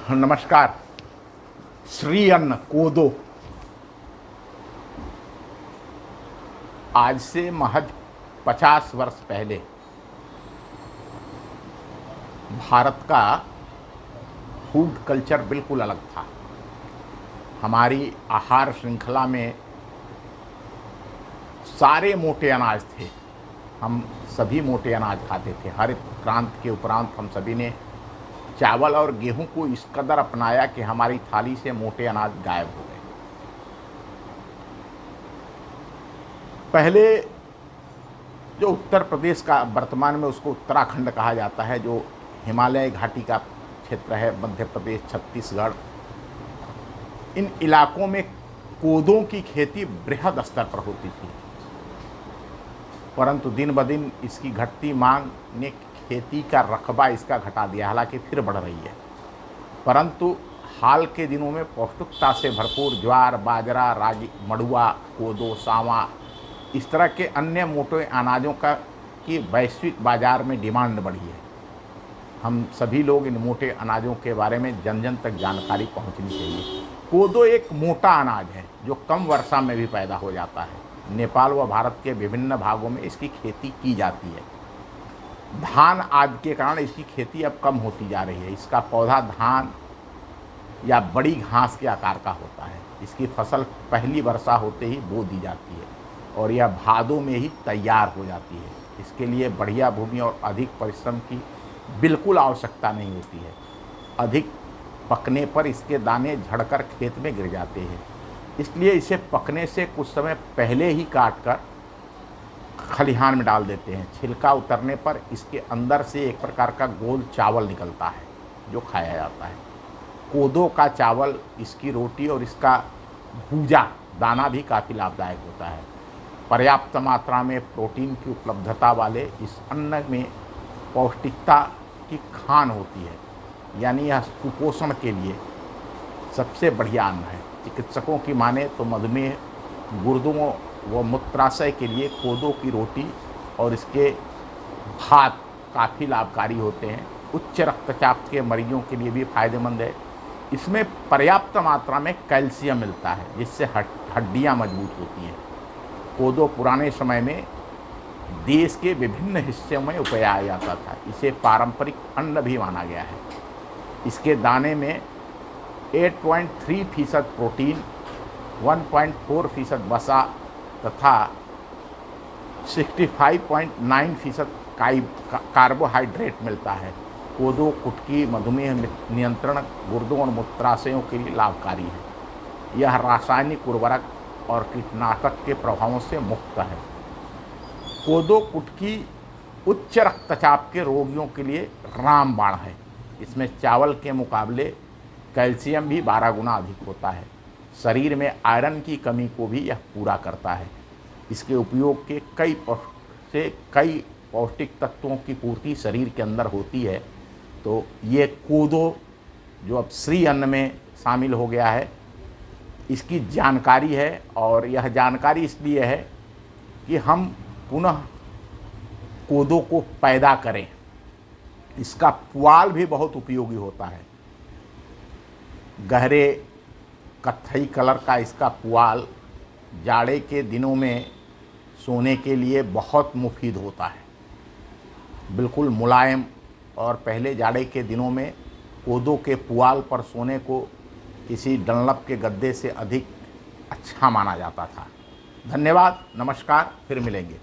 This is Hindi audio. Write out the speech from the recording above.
नमस्कार। श्री अन्न कोदो आज से महज 50 वर्ष पहले भारत का फूड कल्चर बिल्कुल अलग था। हमारी आहार श्रृंखला में सारे मोटे अनाज थे। हम सभी मोटे अनाज खाते थे। हरित क्रांति के उपरांत हम सभी ने चावल और गेहूं को इस कदर अपनाया कि हमारी थाली से मोटे अनाज गायब हो गए। पहले जो उत्तर प्रदेश का, वर्तमान में उसको उत्तराखंड कहा जाता है, जो हिमालय घाटी का क्षेत्र है, मध्य प्रदेश, छत्तीसगढ़, इन इलाकों में कोदों की खेती बृहद स्तर पर होती थी। परंतु दिन ब दिन इसकी घटती मांग ने खेती का रकबा इसका घटा दिया। हालांकि फिर बढ़ रही है, परंतु हाल के दिनों में पौष्टिकता से भरपूर ज्वार, बाजरा, रागी, मड़ुआ, कोदो, सावा, इस तरह के अन्य मोटे अनाजों की वैश्विक बाजार में डिमांड बढ़ी है। हम सभी लोग इन मोटे अनाजों के बारे में जन जन तक जानकारी पहुंचनी चाहिए। कोदो एक मोटा अनाज है जो कम वर्षा में भी पैदा हो जाता है। नेपाल व भारत के विभिन्न भागों में इसकी खेती की जाती है। धान आदि के कारण इसकी खेती अब कम होती जा रही है। इसका पौधा धान या बड़ी घास के आकार का होता है। इसकी फसल पहली वर्षा होते ही बो दी जाती है और यह भादों में ही तैयार हो जाती है। इसके लिए बढ़िया भूमि और अधिक परिश्रम की बिल्कुल आवश्यकता नहीं होती है। अधिक पकने पर इसके दाने झड़कर खेत में गिर जाते हैं, इसलिए इसे पकने से कुछ समय पहले ही काटकर खलिहान में डाल देते हैं। छिलका उतरने पर इसके अंदर से एक प्रकार का गोल चावल निकलता है जो खाया जाता है। कोदो का चावल, इसकी रोटी और इसका भूजा दाना भी काफ़ी लाभदायक होता है। पर्याप्त मात्रा में प्रोटीन की उपलब्धता वाले इस अन्न में पौष्टिकता की खान होती है, यानी यह सुपोषण के लिए सबसे बढ़िया अन्न है। चिकित्सकों की माने तो मधुमेह, गुर्दों व मूत्राशय के लिए कोदो की रोटी और इसके भात काफ़ी लाभकारी होते हैं। उच्च रक्तचाप के मरीजों के लिए भी फायदेमंद है। इसमें पर्याप्त मात्रा में कैल्शियम मिलता है जिससे हड्डियां मजबूत होती हैं। कोदो पुराने समय में देश के विभिन्न हिस्सों में उगाया जाता था। इसे पारंपरिक अन्न भी माना गया है। इसके दाने में 8.3% प्रोटीन, 1.4% वसा तथा 65.9% कार्बोहाइड्रेट मिलता है। कोदो कुटकी मधुमेह नियंत्रण, गुर्दों और मूत्राशयों के लिए लाभकारी है। यह रासायनिक उर्वरक और कीटनाशक के प्रभावों से मुक्त है। कोदो कुटकी उच्च रक्तचाप के रोगियों के लिए रामबाण है। इसमें चावल के मुकाबले कैल्शियम भी 12 गुना अधिक होता है। शरीर में आयरन की कमी को भी यह पूरा करता है। इसके उपयोग के कई पौष्टिक तत्वों की पूर्ति शरीर के अंदर होती है। तो ये कोदो जो अब श्री अन्न में शामिल हो गया है, इसकी जानकारी है। और यह जानकारी इसलिए है कि हम पुनः कोदो को पैदा करें। इसका पुआल भी बहुत उपयोगी होता है। गहरे कत्थई कलर का इसका पुआल जाड़े के दिनों में सोने के लिए बहुत मुफीद होता है, बिल्कुल मुलायम। और पहले जाड़े के दिनों में कोदो के पुआल पर सोने को किसी डनलप के गद्दे से अधिक अच्छा माना जाता था। धन्यवाद, नमस्कार, फिर मिलेंगे।